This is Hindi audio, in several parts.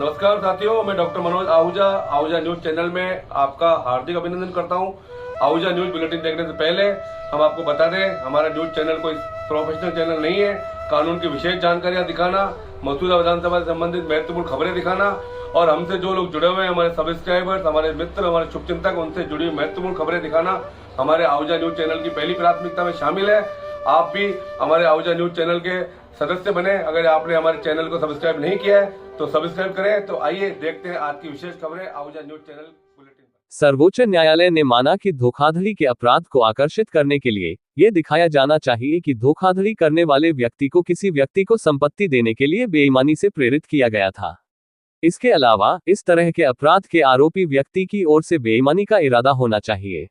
नमस्कार साथियों, मैं doctor Manoj Ahuja Ahuja news channel में आपका हार्दिक अभिनंदन करता हूं। आहूजा न्यूज बुलेटिन देखने से पहले हम आपको बता दें, हमारा न्यूज चैनल कोई प्रोफेशनल चैनल नहीं है। कानून की विशेष जानकारियां दिखाना, मसूदा विधानसभा से संबंधित महत्वपूर्ण खबरें दिखाना और हमसे जो लोग जुड़े हुए हैं, हमारे सब्सक्राइबर्स, हमारे मित्र, हमारे शुभचिंतक, उनसे जुड़ी हुई महत्वपूर्ण खबरें दिखाना हमारे आहूजा न्यूज चैनल की पहली प्राथमिकता में शामिल है। आप भी हमारे आहूजा न्यूज चैनल के सदस्य बने। अगर आपने हमारे चैनल को सब्सक्राइब नहीं किया है तो सब्सक्राइब करें। तो आइए देखते हैं आज की विशेष खबरें आहूजा न्यूज चैनल बुलेटिन। सर्वोच्च न्यायालय ने माना कि धोखाधड़ी के अपराध को आकर्षित करने के लिए यह दिखाया जाना चाहिए कि धोखाधड़ी करने वाले व्यक्ति को किसी व्यक्ति को संपत्ति देने के लिए बेईमानी से प्रेरित किया गया था। इसके अलावा इस तरह के अपराध के आरोपी व्यक्ति की ओर से बेईमानी का इरादा होना चाहिए।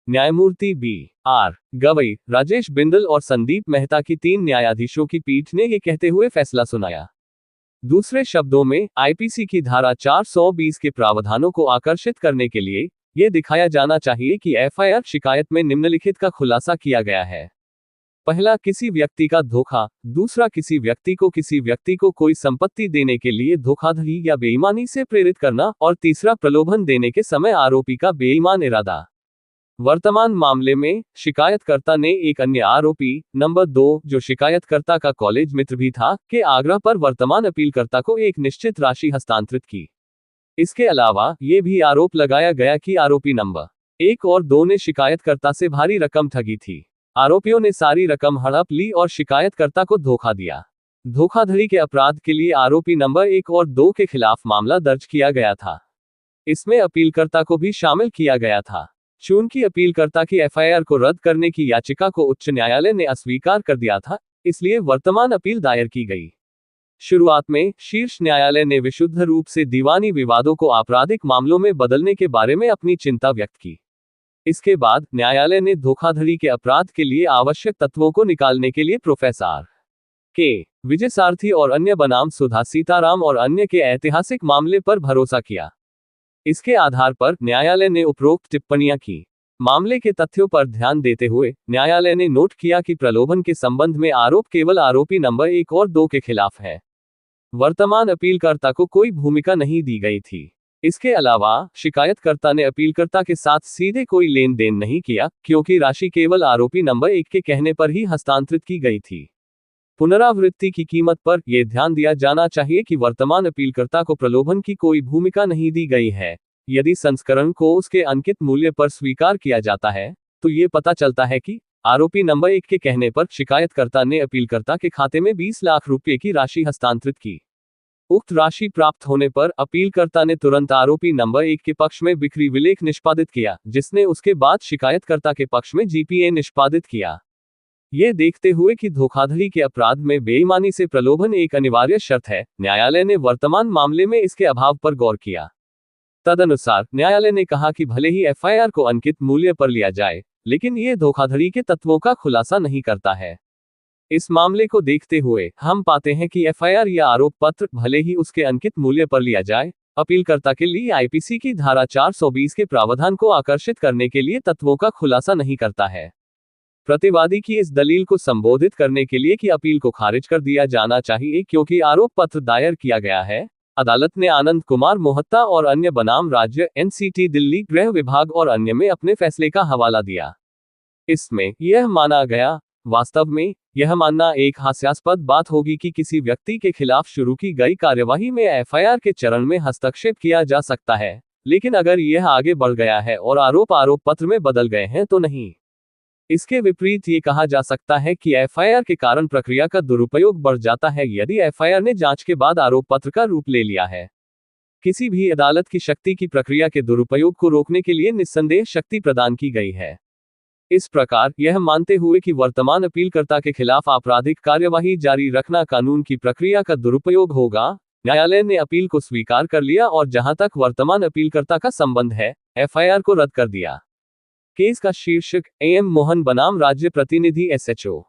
न्यायमूर्ति बी.आर. गवई, राजेश बिंदल और संदीप मेहता की 3 न्यायाधीशों की पीठ ने यह कहते हुए फैसला सुनाया। दूसरे शब्दों में, आईपीसी की धारा 420 के प्रावधानों को आकर्षित करने के लिए यह दिखाया जाना चाहिए कि एफआईआर शिकायत में निम्नलिखित का खुलासा किया गया है। पहला, किसी व्यक्ति का धोखा। दूसरा, किसी व्यक्ति को कोई संपत्ति देने के लिए धोखाधड़ी या बेईमानी से प्रेरित करना। और तीसरा, प्रलोभन देने के समय आरोपी का बेईमान इरादा। वर्तमान मामले में शिकायतकर्ता ने एक अन्य आरोपी नंबर 2, जो शिकायतकर्ता का कॉलेज मित्र भी था, के आग्रह पर वर्तमान अपीलकर्ता को एक निश्चित राशि हस्तांतरित की। इसके अलावा ये भी आरोप लगाया गया कि आरोपी नंबर 1 और 2 ने शिकायतकर्ता से भारी रकम ठगी थी। आरोपियों ने सारी रकम हड़प ली और शिकायतकर्ता को धोखा दिया। धोखाधड़ी के अपराध के लिए आरोपी नंबर 1 और 2 के खिलाफ मामला दर्ज किया गया था। इसमें अपीलकर्ता को भी शामिल किया गया था। चूंकि अपीलकर्ता की एफआईआर को रद्द करने की याचिका को उच्च न्यायालय ने अस्वीकार कर दिया था, इसलिए वर्तमान अपील दायर की गई। शुरुआत में शीर्ष न्यायालय ने विशुद्ध रूप से दीवानी विवादों को आपराधिक मामलों में बदलने के बारे में अपनी चिंता व्यक्त की। इसके बाद न्यायालय ने धोखाधड़ी के अपराध के लिए आवश्यक तत्वों को निकालने के लिए प्रोफेसर के विजयसारथी और अन्य बनाम सुधा सीताराम और अन्य के ऐतिहासिक मामले पर भरोसा किया। इसके आधार पर न्यायालय ने उपरोक्त टिप्पणियां की। मामले के तथ्यों पर ध्यान देते हुए न्यायालय ने नोट किया कि प्रलोभन के संबंध में आरोप केवल आरोपी नंबर 1 और 2 के खिलाफ है। वर्तमान अपीलकर्ता को कोई भूमिका नहीं दी गई थी। इसके अलावा शिकायतकर्ता ने अपीलकर्ता के साथ सीधे कोई लेन देन नहीं किया, क्योंकि राशि केवल आरोपी नंबर 1 के कहने पर ही हस्तांतरित की गई थी। पुनरावृत्ति की कीमत पर यह ध्यान दिया जाना चाहिए कि वर्तमान अपीलकर्ता को प्रलोभन की कोई भूमिका नहीं दी गई है। यदि संस्करण को उसके अंकित मूल्य पर स्वीकार किया जाता है, तो ये पता चलता है कि आरोपी नंबर 1 के कहने पर शिकायतकर्ता ने अपीलकर्ता के खाते में 20 लाख रुपये की राशि हस्तांतरित की। उक्त राशि प्राप्त होने पर अपीलकर्ता ने तुरंत आरोपी नंबर 1 के पक्ष में बिक्री विलेख निष्पादित किया, जिसने उसके बाद शिकायतकर्ता के पक्ष में जीपीए निष्पादित किया। ये देखते हुए कि धोखाधड़ी के अपराध में बेईमानी से प्रलोभन एक अनिवार्य शर्त है, न्यायालय ने वर्तमान मामले में इसके अभाव पर गौर किया। तदनुसार न्यायालय ने कहा कि भले ही एफआईआर को अंकित मूल्य पर लिया जाए, लेकिन ये धोखाधड़ी के तत्वों का खुलासा नहीं करता है। इस मामले को देखते हुए हम पाते हैं कि एफआईआर या आरोप पत्र भले ही उसके अंकित मूल्य पर लिया जाए, अपीलकर्ता के लिए आईपीसी की धारा 420 के प्रावधान को आकर्षित करने के लिए तत्वों का खुलासा नहीं करता है। प्रतिवादी की इस दलील को संबोधित करने के लिए कि अपील को खारिज कर दिया जाना चाहिए क्योंकि आरोप पत्र दायर किया गया है, अदालत ने आनंद कुमार मोहत्ता और अन्य बनाम राज्य एनसीटी दिल्ली गृह विभाग और अन्य में अपने फैसले का हवाला दिया। इसमें यह माना गया, वास्तव में यह मानना एक हास्यास्पद बात होगी कि किसी व्यक्ति के खिलाफ शुरू की गई कार्यवाही में एफआईआर के चरण में हस्तक्षेप किया जा सकता है, लेकिन अगर यह आगे बढ़ गया है और आरोप पत्र में बदल गए हैं तो नहीं। इसके विपरीत ये कहा जा सकता है कि एफआईआर के कारण प्रक्रिया का दुरुपयोग बढ़ जाता है यदि एफआईआर ने जांच के बाद आरोप पत्र का रूप ले लिया है। किसी भी अदालत की शक्ति की प्रक्रिया के दुरुपयोग को रोकने के लिए निस्संदेह शक्ति प्रदान की गई है। इस प्रकार यह मानते हुए कि वर्तमान अपीलकर्ता के खिलाफ आपराधिक कार्यवाही जारी रखना कानून की प्रक्रिया का दुरुपयोग होगा, न्यायालय ने अपील को स्वीकार कर लिया और जहां तक वर्तमान अपीलकर्ता का संबंध है, एफआईआर को रद्द कर दिया। केस का शीर्षक एएम मोहन बनाम राज्य प्रतिनिधि एसएचओ।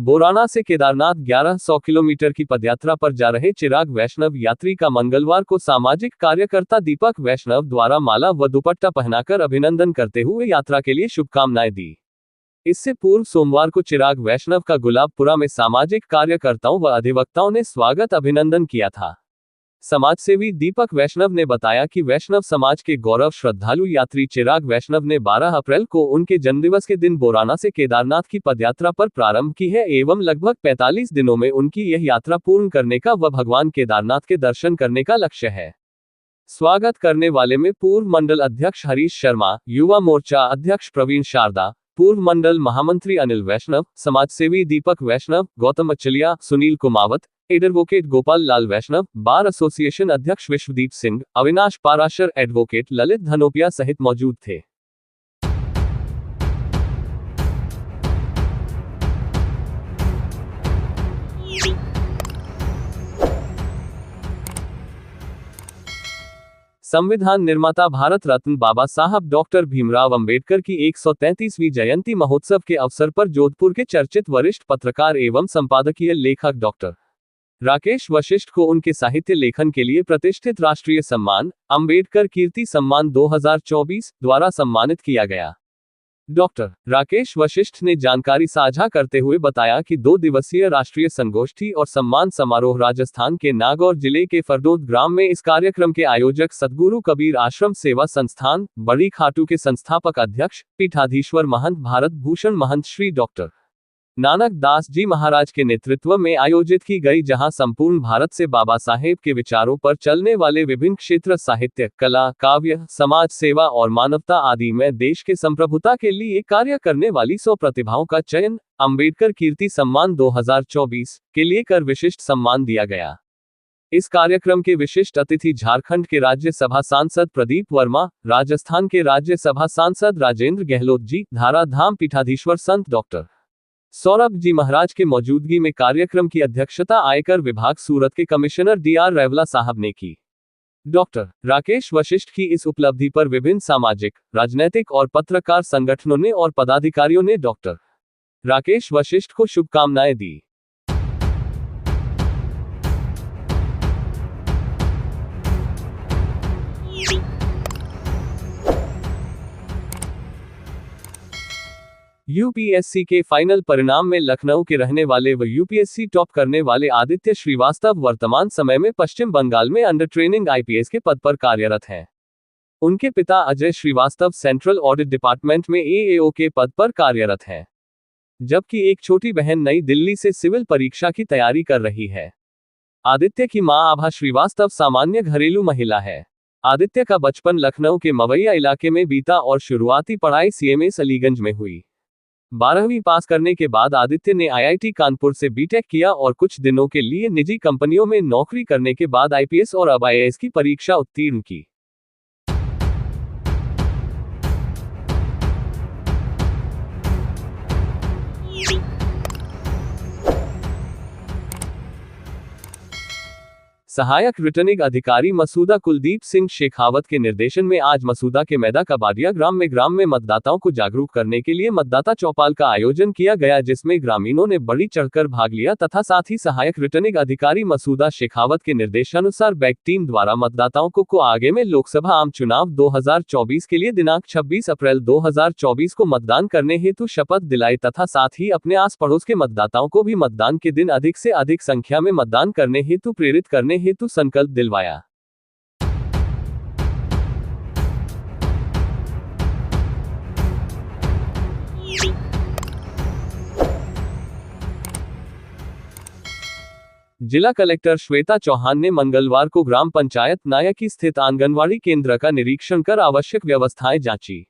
बोराना से केदारनाथ 1100 किलोमीटर की पदयात्रा पर जा रहे चिराग वैष्णव यात्री का मंगलवार को सामाजिक कार्यकर्ता दीपक वैष्णव द्वारा माला व दुपट्टा पहनाकर अभिनंदन करते हुए यात्रा के लिए शुभकामनाएं दी। इससे पूर्व सोमवार को चिराग वैष्णव का गुलाबपुरा में सामाजिक कार्यकर्ताओं व अधिवक्ताओं ने स्वागत अभिनंदन किया था। समाजसेवी दीपक वैष्णव ने बताया कि वैष्णव समाज के गौरव श्रद्धालु यात्री चिराग वैष्णव ने 12 अप्रैल को उनके जन्मदिवस के दिन बोराना से केदारनाथ की पदयात्रा पर प्रारंभ की है एवं लगभग 45 दिनों में उनकी यह यात्रा पूर्ण करने का व भगवान केदारनाथ के दर्शन करने का लक्ष्य है। स्वागत करने वाले में पूर्व मंडल अध्यक्ष हरीश शर्मा, युवा मोर्चा अध्यक्ष प्रवीण शारदा, पूर्व मंडल महामंत्री अनिल वैष्णव, समाजसेवी दीपक वैष्णव, गौतम अचलिया, सुनील कुमावत, एडवोकेट गोपाल लाल वैष्णव, बार एसोसिएशन अध्यक्ष विश्वदीप सिंह, अविनाश पाराशर, एडवोकेट ललित धनोपिया सहित मौजूद थे। संविधान निर्माता भारत रत्न बाबा साहब डॉक्टर भीमराव अंबेडकर की 133वीं जयंती महोत्सव के अवसर पर जोधपुर के चर्चित वरिष्ठ पत्रकार एवं संपादकीय लेखक डॉक्टर राकेश वशिष्ठ को उनके साहित्य लेखन के लिए प्रतिष्ठित राष्ट्रीय सम्मान अंबेडकर कीर्ति सम्मान 2024 द्वारा सम्मानित किया गया। डॉक्टर राकेश वशिष्ठ ने जानकारी साझा करते हुए बताया कि 2 दिवसीय राष्ट्रीय संगोष्ठी और सम्मान समारोह राजस्थान के नागौर जिले के फरदोद ग्राम में इस कार्यक्रम के आयोजक सद्गुरु कबीर आश्रम सेवा संस्थान बड़ी खाटू के संस्थापक अध्यक्ष पीठाधीश्वर महंत भारत भूषण महंत श्री डॉक्टर नानक दास जी महाराज के नेतृत्व में आयोजित की गई, जहां संपूर्ण भारत से बाबा साहेब के विचारों पर चलने वाले विभिन्न क्षेत्र साहित्य, कला, काव्य, समाज सेवा और मानवता आदि में देश के संप्रभुता के लिए कार्य करने वाली 100 प्रतिभाओं का चयन अंबेडकर कीर्ति सम्मान 2024 के लिए कर विशिष्ट सम्मान दिया गया। इस कार्यक्रम के विशिष्ट अतिथि झारखंड के राज्यसभा सांसद प्रदीप वर्मा, राजस्थान के राज्यसभा सांसद राजेंद्र गहलोत जी, धाराधाम पीठाधीश्वर संत डॉक्टर सौरभ जी महाराज के मौजूदगी में कार्यक्रम की अध्यक्षता आयकर विभाग सूरत के कमिश्नर डीआर रेवला साहब ने की। डॉक्टर राकेश वशिष्ठ की इस उपलब्धि पर विभिन्न सामाजिक, राजनैतिक और पत्रकार संगठनों ने और पदाधिकारियों ने डॉक्टर राकेश वशिष्ठ को शुभकामनाएं दी। यूपीएससी के फाइनल परिणाम में लखनऊ के रहने वाले व यूपीएससी टॉप करने वाले आदित्य श्रीवास्तव वर्तमान समय में पश्चिम बंगाल में अंडर ट्रेनिंग आईपीएस के पद पर कार्यरत हैं। उनके पिता Ajay Shrivastava central audit department में एएओ के पद पर कार्यरत हैं, जबकि एक छोटी बहन नई दिल्ली से सिविल परीक्षा की तैयारी कर रही है। आदित्य की मां आभा श्रीवास्तव सामान्य घरेलू महिला है। आदित्य का बचपन लखनऊ के मवैया इलाके में बीता और शुरुआती पढ़ाई सीएमएस अलीगंज में हुई। 12वीं पास करने के बाद आदित्य ने आईआईटी कानपुर से बीटेक किया और कुछ दिनों के लिए निजी कंपनियों में नौकरी करने के बाद आईपीएस और अब आईएएस की परीक्षा उत्तीर्ण की। सहायक रिटर्निंग अधिकारी मसूदा कुलदीप सिंह शेखावत के निर्देशन में आज मसूदा के मैदा कबाडिया ग्राम में मतदाताओं को जागरूक करने के लिए मतदाता चौपाल का आयोजन किया गया, जिसमें ग्रामीणों ने बढ़ी चढ़कर भाग लिया तथा साथ ही सहायक रिटर्निंग अधिकारी मसूदा शेखावत के निर्देशानुसार बैक टीम द्वारा मतदाताओं को आगे में लोकसभा आम चुनाव 2024 के लिए दिनांक 26 अप्रैल 2024 को मतदान करने हेतु शपथ दिलाई तथा साथ ही अपने आस पड़ोस के मतदाताओं को भी मतदान के दिन अधिक से अधिक संख्या में मतदान करने हेतु प्रेरित करने हेतु संकल्प दिलवाया। जिला कलेक्टर श्वेता चौहान ने मंगलवार को ग्राम पंचायत नायकी स्थित आंगनवाड़ी केंद्र का निरीक्षण कर आवश्यक व्यवस्थाएं जांची।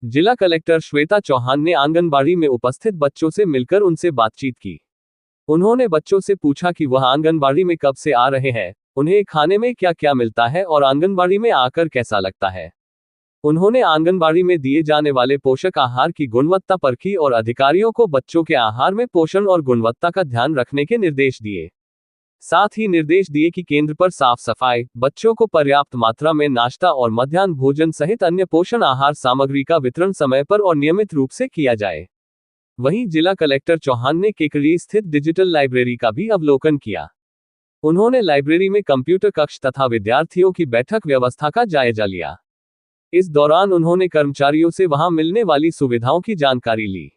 जिला कलेक्टर श्वेता चौहान ने आंगनबाड़ी में उपस्थित बच्चों से मिलकर उनसे बातचीत की। उन्होंने बच्चों से पूछा कि वह आंगनबाड़ी में कब से आ रहे हैं, उन्हें खाने में क्या क्या मिलता है और आंगनबाड़ी में आकर कैसा लगता है। उन्होंने आंगनबाड़ी में दिए जाने वाले पोषक आहार की गुणवत्ता परखी और अधिकारियों को बच्चों के आहार में पोषण और गुणवत्ता का ध्यान रखने के निर्देश दिए। साथ ही निर्देश दिए कि केंद्र पर साफ सफाई, बच्चों को पर्याप्त मात्रा में नाश्ता और मध्याह्न भोजन सहित अन्य पोषण आहार सामग्री का वितरण समय पर और नियमित रूप से किया जाए। वहीं जिला कलेक्टर चौहान ने केकड़ी स्थित डिजिटल लाइब्रेरी का भी अवलोकन किया। उन्होंने लाइब्रेरी में कंप्यूटर कक्ष तथा विद्यार्थियों की बैठक व्यवस्था का जायजा लिया। इस दौरान उन्होंने कर्मचारियों से वहां मिलने वाली सुविधाओं की जानकारी ली।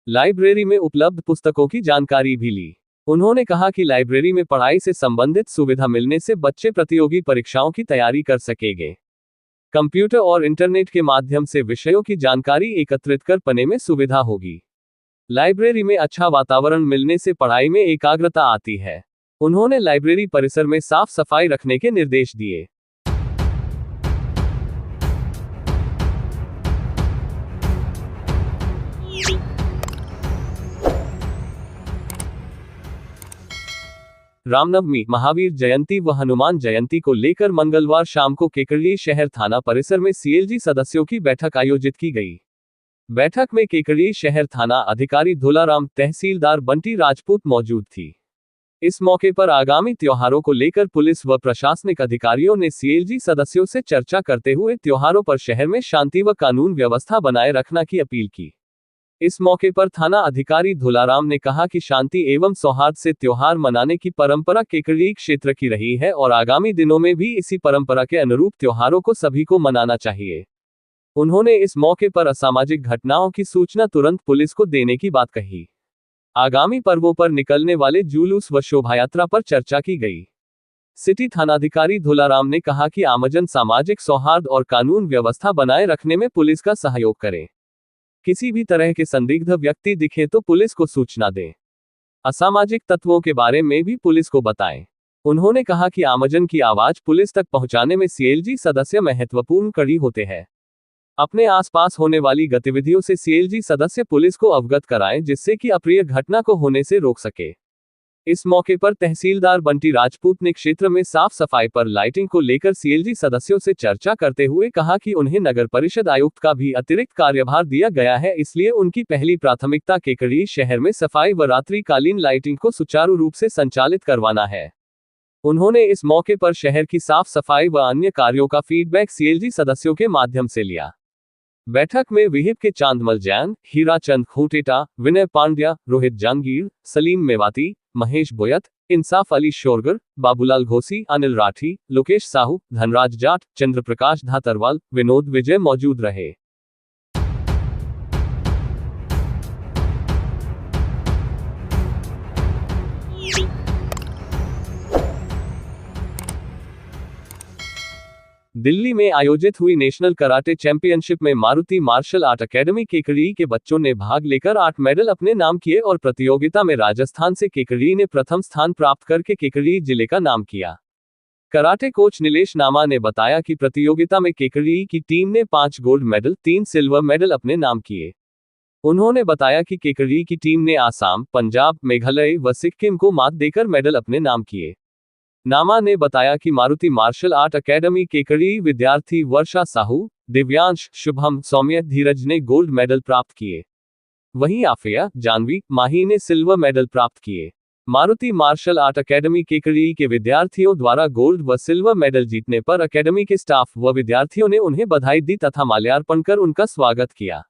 लाइब्रेरी में उपलब्ध पुस्तकों की जानकारी भी ली। उन्होंने कहा कि लाइब्रेरी में पढ़ाई से संबंधित सुविधा मिलने से बच्चे प्रतियोगी परीक्षाओं की तैयारी कर सकेंगे। कंप्यूटर और इंटरनेट के माध्यम से विषयों की जानकारी एकत्रित कर पाने में सुविधा होगी। लाइब्रेरी में अच्छा वातावरण मिलने से पढ़ाई में एकाग्रता आती है। उन्होंने लाइब्रेरी परिसर में साफ सफाई रखने के निर्देश दिए। रामनवमी, महावीर जयंती व हनुमान जयंती को लेकर मंगलवार शाम को केकड़ी शहर थाना परिसर में सीएलजी सदस्यों की बैठक आयोजित की गई। बैठक में केकड़ी शहर थाना अधिकारी धुलाराम, तहसीलदार बंटी राजपूत मौजूद थी। इस मौके पर आगामी त्योहारों को लेकर पुलिस व प्रशासनिक अधिकारियों ने सीएलजी सदस्यों से चर्चा करते हुए त्योहारों पर शहर में शांति व कानून व्यवस्था बनाए रखने की अपील की। इस मौके पर थाना अधिकारी धुलाराम ने कहा कि शांति एवं सौहार्द से त्योहार मनाने की परंपरा केकड़ी क्षेत्र की रही है और आगामी दिनों में भी इसी परंपरा के अनुरूप त्योहारों को सभी को मनाना चाहिए। उन्होंने इस मौके पर असामाजिक घटनाओं की सूचना तुरंत पुलिस को देने की बात कही। आगामी पर्वों पर निकलने वाले जुलूस व शोभायात्रा पर चर्चा की गई। सिटी थानाधिकारी धुलाराम ने कहा कि आमजन सामाजिक सौहार्द और कानून व्यवस्था बनाए रखने में पुलिस का सहयोग करें। किसी भी तरह के संदिग्ध व्यक्ति दिखे तो पुलिस को सूचना दें। असामाजिक तत्वों के बारे में भी पुलिस को बताएं। उन्होंने कहा कि आमजन की आवाज पुलिस तक पहुंचाने में सीएलजी सदस्य महत्वपूर्ण कड़ी होते हैं। अपने आसपास होने वाली गतिविधियों से सीएलजी सदस्य पुलिस को अवगत कराएं जिससे कि अप्रिय घटना को होने से रोक सके। इस मौके पर तहसीलदार बंटी राजपूत ने क्षेत्र में साफ सफाई पर लाइटिंग को लेकर सीएलजी सदस्यों से चर्चा करते हुए कहा कि उन्हें नगर परिषद आयुक्त का भी अतिरिक्त कार्यभार दिया गया है, इसलिए उनकी पहली प्राथमिकता केकड़ी शहर में सफाई व रात्रिकालीन लाइटिंग को सुचारू रूप से संचालित करवाना है। उन्होंने इस मौके पर शहर की साफ सफाई व अन्य कार्यों का फीडबैक सीएलजी सदस्यों के माध्यम से लिया। बैठक में विहिप के चांदमल जैन, हीरा चंद खूंटेटा, विनय पांड्या, रोहित जहांगीर, सलीम मेवाती, महेश बोयत, इंसाफ अली शोरगर, बाबूलाल घोसी, अनिल राठी, लोकेश साहू, धनराज जाट, चंद्रप्रकाश धातरवाल, विनोद विजय मौजूद रहे। दिल्ली में आयोजित हुई नेशनल कराटे चैंपियनशिप में Maruti martial art academy Kekri के बच्चों ने भाग लेकर 8 मेडल अपने नाम किए और प्रतियोगिता में राजस्थान से केकड़ी ने प्रथम स्थान प्राप्त करके केकड़ी जिले का नाम किया। कराटे कोच नीलेश नामा ने बताया कि प्रतियोगिता में केकड़ी की टीम ने 5 गोल्ड मेडल, 3 सिल्वर मेडल अपने नाम किए। उन्होंने बताया कि केकड़ी की टीम ने आसाम, पंजाब, मेघालय व सिक्किम को मात देकर मेडल अपने नाम किए। नामा ने बताया कि Maruti martial art academy Kekri विद्यार्थी वर्षा साहू, दिव्यांश, शुभम, सौम्य, धीरज ने गोल्ड मेडल प्राप्त किए। वहीं आफिया, जानवी, माही ने सिल्वर मेडल प्राप्त किए। Maruti martial art academy Kekri के विद्यार्थियों द्वारा गोल्ड व सिल्वर मेडल जीतने पर अकेडमी के स्टाफ व विद्यार्थियों ने उन्हें बधाई दी तथा माल्यार्पण कर उनका स्वागत किया।